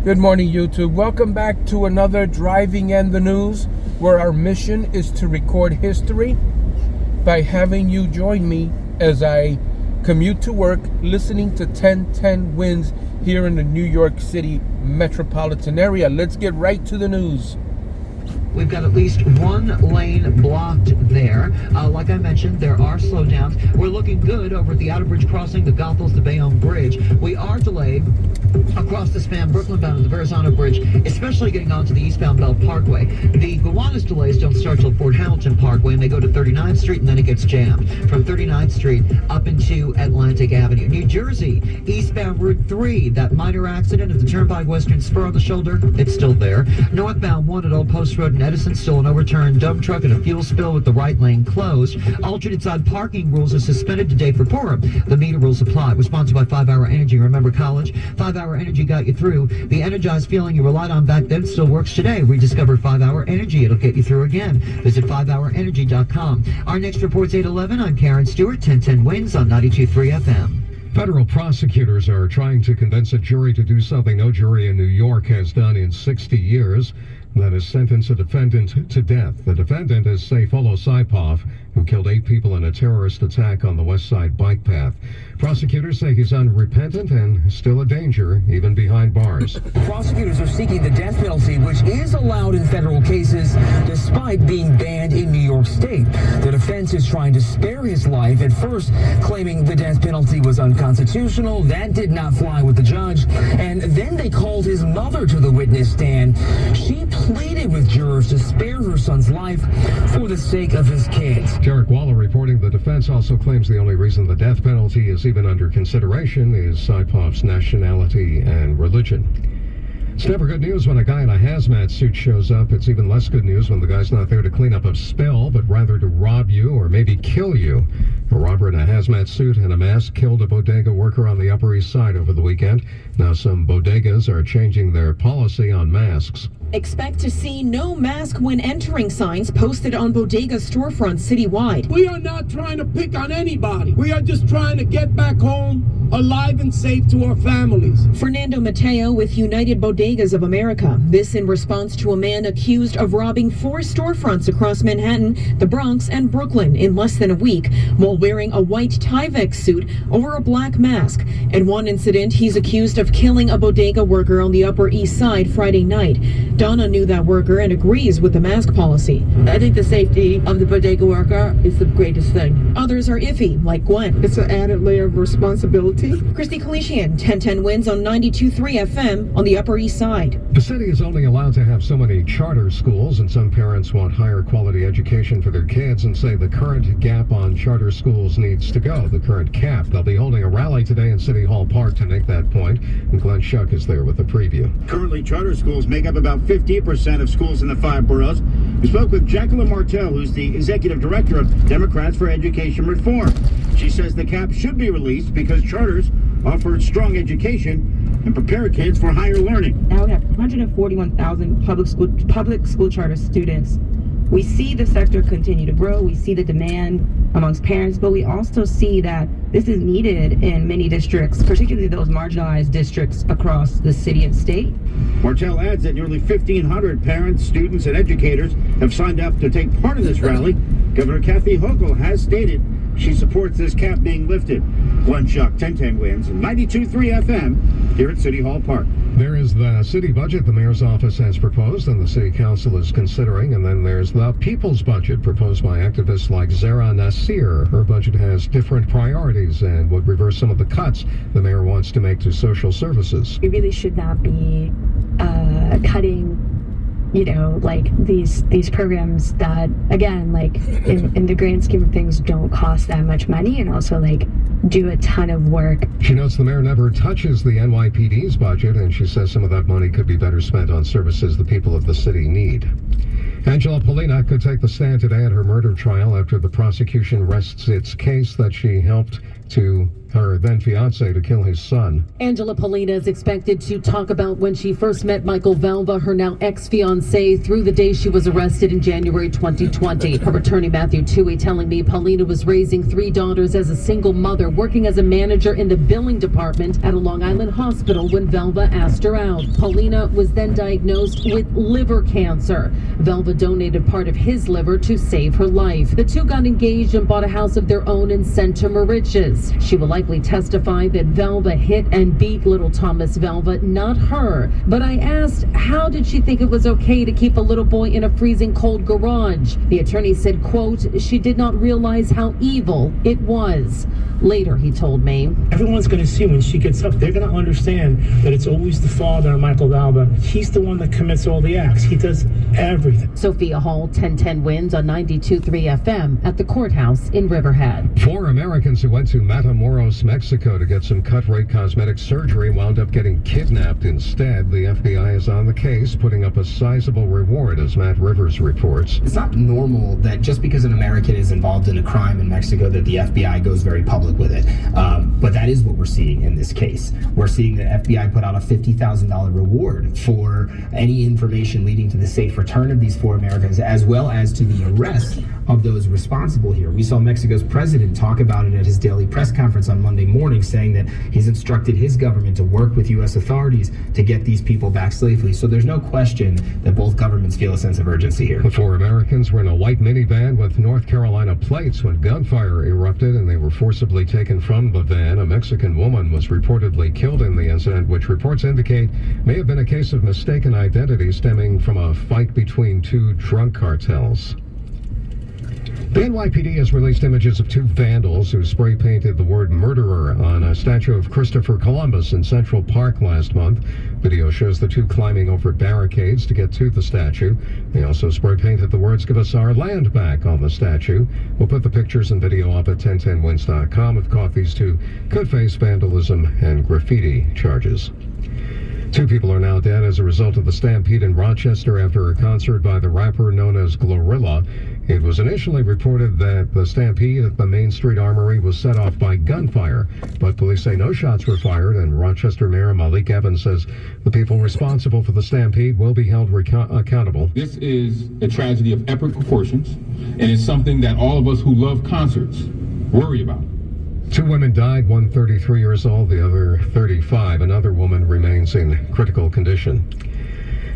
Good morning, YouTube. Welcome back to another Driving and the News, where our mission is to record history by having you join me as I commute to work, listening to 1010 Wins here in the New York City metropolitan area. Let's get right to the news. We've got at least one lane blocked there. Like I mentioned, there are slowdowns. We're looking good over at the Outer Bridge crossing, the Goethals to Bayonne Bridge. We are delayed across the span, Brooklyn bound to the Verrazano Bridge, especially getting onto the eastbound Bell Parkway. The Gowanus delays don't start till Fort Hamilton Parkway, and they go to 39th Street, and then it gets jammed from 39th Street up into Atlantic Avenue. New Jersey, eastbound Route 3, that minor accident at the Turnpike Western Spur on the shoulder, it's still there. Northbound 1 at Old Post Road in Edison, still an overturned dump truck and a fuel spill with the right lane closed. Alternate side parking rules are suspended today for Purim. The meter rules apply. We're sponsored by 5 Hour Energy. Remember college? 5 Hour Energy got you through. The energized feeling you relied on back then still works today. Rediscover 5 Hour Energy. It'll get you through again. Visit 5hourenergy.com. Our next report's 8:11. I'm Karen Stewart. 1010 Wins on 92.3 FM. Federal prosecutors are trying to convince a jury to do something no jury in New York has done in 60 years. That is sentence a defendant to death. The defendant is Sayfullo Saipov, who killed 8 people in a terrorist attack on the West Side bike path. Prosecutors say he's unrepentant and still a danger, even behind bars. Prosecutors are seeking the death penalty, which is allowed in federal cases, despite being banned in New York State. The defense is trying to spare his life, at first claiming the death penalty was unconstitutional. That did not fly with the judge. And then they called his mother to the witness stand. She pleaded with jurors to spare her son's life for the sake of his kids. Jarek Waller reporting the defense also claims the only reason the death penalty is even under consideration is Saipov's nationality and religion. It's never good news when a guy in a hazmat suit shows up. It's even less good news when the guy's not there to clean up a spill, but rather to rob you or maybe kill you. A robber in a hazmat suit and a mask killed a bodega worker on the Upper East Side over the weekend. Now some bodegas are changing their policy on masks. Expect to see no mask when entering signs posted on bodega storefronts citywide. We are not trying to pick on anybody. We are just trying to get back home alive and safe to our families. Fernando Mateo with United Bodegas of America. This in response to a man accused of robbing 4 storefronts across Manhattan, the Bronx, and Brooklyn in less than a week while wearing a white Tyvek suit over a black mask. In one incident, he's accused of killing a bodega worker on the Upper East Side Friday night. Donna knew that worker and agrees with the mask policy. I think the safety of the bodega worker is the greatest thing. Others are iffy, like Gwen. It's an added layer of responsibility. Christy Kalishian, 1010 Wins on 92.3 FM on the Upper East Side. The city is only allowed to have so many charter schools, and some parents want higher quality education for their kids and say the current gap on charter schools needs to go, the current cap. They'll be holding a rally today in City Hall Park to make that point, and Glenn Schuck is there with a preview. Currently, charter schools make up about 50% of schools in the 5 boroughs. We spoke with Jacqueline Martel, who's the executive director of Democrats for Education Reform. She says the cap should be released because charters offer strong education and prepare kids for higher learning. Now we have 141,000 public school charter students. We see the sector continue to grow. We see the demand amongst parents, but we also see that this is needed in many districts, particularly those marginalized districts across the city and state. Martel adds that nearly 1,500 parents, students, and educators have signed up to take part in this rally. Governor Kathy Hochul has stated she supports this cap being lifted. Glenn Schuck, 1010 Wins, 92.3 FM here at City Hall Park. There is the city budget the mayor's office has proposed and the city council is considering, and then there's the people's budget proposed by activists like Zara Nasir. Her budget has different priorities and would reverse some of the cuts the mayor wants to make to social services. We really should not be cutting, like these programs that, again, like in the grand scheme of things, don't cost that much money and also do a ton of work. She notes the mayor never touches the NYPD's budget, and she says some of that money could be better spent on services the people of the city need. Angela Polina could take the stand today at her murder trial after the prosecution rests its case that she helped to her then fiance to kill his son. Angela Polina is expected to talk about when she first met Michael Valva, her now ex-fiancé, through the day she was arrested in January 2020. Her attorney Matthew Toohey telling me Polina was raising 3 daughters as a single mother, working as a manager in the billing department at a Long Island hospital when Valva asked her out. Polina was then diagnosed with liver cancer. Valva donated part of his liver to save her life. The two got engaged and bought a house of their own in Santa Mauritius. She will likely testify that Valva hit and beat little Thomas Valva, not her. But I asked, how did she think it was okay to keep a little boy in a freezing cold garage? The attorney said, quote, she did not realize how evil it was. Later, he told me, everyone's going to see when she gets up, they're going to understand that it's always the father, Michael Valva. He's the one that commits all the acts. He does everything. Sophia Hall, 1010 Winds on 92.3 FM at the courthouse in Riverhead. 4 Americans who went to Matamoros, Mexico to get some cut-rate cosmetic surgery wound up getting kidnapped instead. The FBI is on the case, putting up a sizable reward, as Matt Rivers reports. It's not normal that just because an American is involved in a crime in Mexico that the FBI goes very public with it. But that is what we're seeing in this case. We're seeing the FBI put out a $50,000 reward for any information leading to the safe return of these 4 Americans, as well as to the arrest of those responsible here. We saw Mexico's president talk about it at his daily press conference on Monday morning, saying that he's instructed his government to work with U.S. authorities to get these people back safely. So there's no question that both governments feel a sense of urgency here. The 4 Americans were in a white minivan with North Carolina plates when gunfire erupted and they were forcibly taken from the van. A Mexican woman was reportedly killed in the incident, which reports indicate may have been a case of mistaken identity stemming from a fight between 2 drug cartels. The NYPD has released images of 2 vandals who spray painted the word murderer on a statue of Christopher Columbus in Central Park last month. Video shows the 2 climbing over barricades to get to the statue. They also spray painted the words, "Give us our land back," on the statue. We'll put the pictures and video up at 1010wins.com. If caught, these 2 could face vandalism and graffiti charges. 2 people are now dead as a result of the stampede in Rochester after a concert by the rapper known as Glorilla. It was initially reported that the stampede at the Main Street Armory was set off by gunfire, but police say no shots were fired, and Rochester Mayor Malik Evans says the people responsible for the stampede will be held accountable. This is a tragedy of epic proportions, and it's something that all of us who love concerts worry about. 2 women died, one 33 years old, the other 35. Another woman remains in critical condition.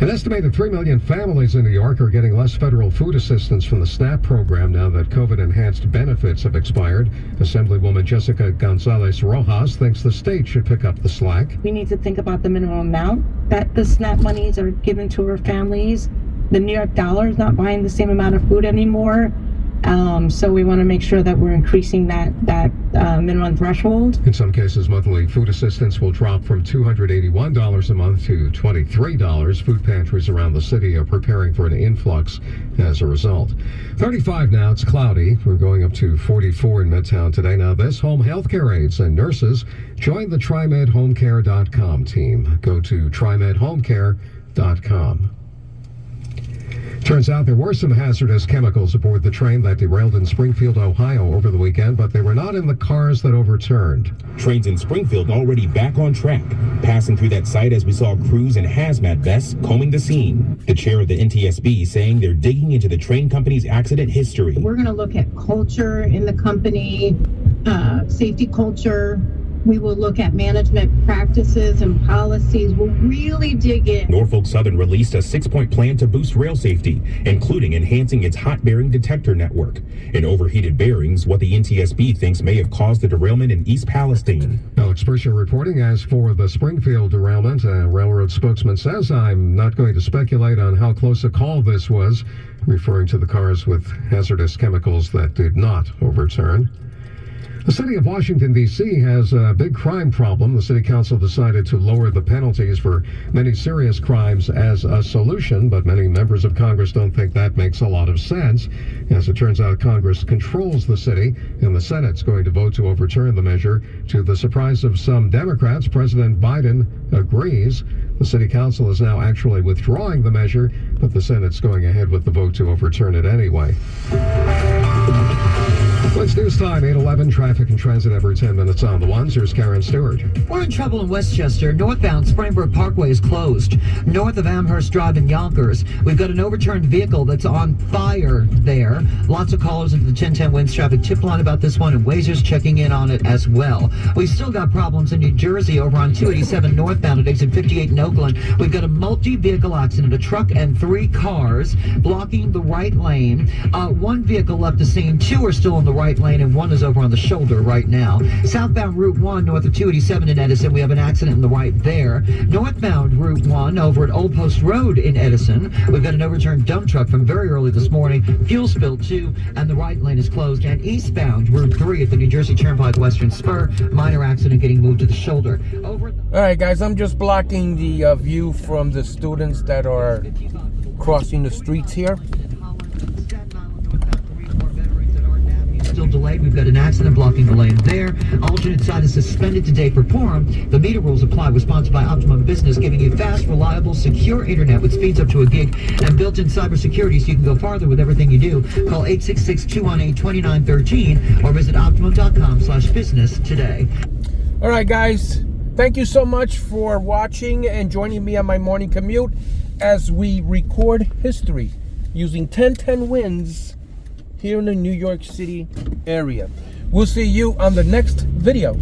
An estimated 3 million families in New York are getting less federal food assistance from the SNAP program now that COVID-enhanced benefits have expired. Assemblywoman Jessica Gonzalez Rojas thinks the state should pick up the slack. We need to think about the minimum amount that the SNAP monies are given to our families. The New York dollar is not buying the same amount of food anymore. So we want to make sure that we're increasing that minimum threshold. In some cases, monthly food assistance will drop from $281 a month to $23. Food pantries around the city are preparing for an influx as a result. 35 now, it's cloudy. We're going up to 44 in Midtown today. Now, this home healthcare aides and nurses join the TriMedHomeCare.com team. Go to TriMedHomeCare.com. Turns out there were some hazardous chemicals aboard the train that derailed in Springfield, Ohio over the weekend, but they were not in the cars that overturned. Trains in Springfield already back on track, passing through that site as we saw crews in hazmat vests combing the scene. The chair of the NTSB saying they're digging into the train company's accident history. We're going to look at culture in the company, safety culture. We will look at management practices and policies. We'll really dig in. Norfolk Southern released a 6-point plan to boost rail safety, including enhancing its hot bearing detector network. In overheated bearings, what the NTSB thinks may have caused the derailment in East Palestine. Alex Buescher reporting. As for the Springfield derailment, a railroad spokesman says, "I'm not going to speculate on how close a call this was," referring to the cars with hazardous chemicals that did not overturn. The city of Washington, D.C. has a big crime problem. The city council decided to lower the penalties for many serious crimes as a solution, but many members of Congress don't think that makes a lot of sense. As it turns out, Congress controls the city, and the Senate's going to vote to overturn the measure. To the surprise of some Democrats, President Biden agrees. The city council is now actually withdrawing the measure, but the Senate's going ahead with the vote to overturn it anyway. Well, it's news time, 8:11, traffic and transit every 10 minutes on the ones. Here's Karen Stewart. We're in trouble in Westchester. Northbound Springbrook Parkway is closed. North of Amherst Drive in Yonkers, we've got an overturned vehicle that's on fire there. Lots of callers into the 1010 Winds traffic tip line about this one, and Wazer's checking in on it as well. We've still got problems in New Jersey over on 287 northbound at exit 58 in Oakland. We've got a multi-vehicle accident, a truck and 3 cars blocking the right lane. One vehicle left the scene, 2 are still in the right lane, and 1 is over on the shoulder right now. Southbound Route 1 north of 287 in Edison, we have an accident in the right there. Northbound Route 1 over at Old Post Road in Edison, we've got an overturned dump truck from very early this morning. Fuel spill 2, and the right lane is closed. And eastbound Route 3 at the New Jersey Turnpike Western Spur, minor accident getting moved to the shoulder. All right, guys, I'm just blocking the view from the students that are crossing the streets here. Still delayed. We've got an accident blocking the lane there. Alternate side is suspended today for Purim. The meter rules apply. Was sponsored by Optimum Business, giving you fast, reliable, secure internet with speeds up to a gig and built-in cybersecurity so you can go farther with everything you do. Call 866-218-2913 or visit optimum.com/business today. All right, guys. Thank you so much for watching and joining me on my morning commute as we record history using 1010 Winds here in the New York City area. We'll see you on the next video.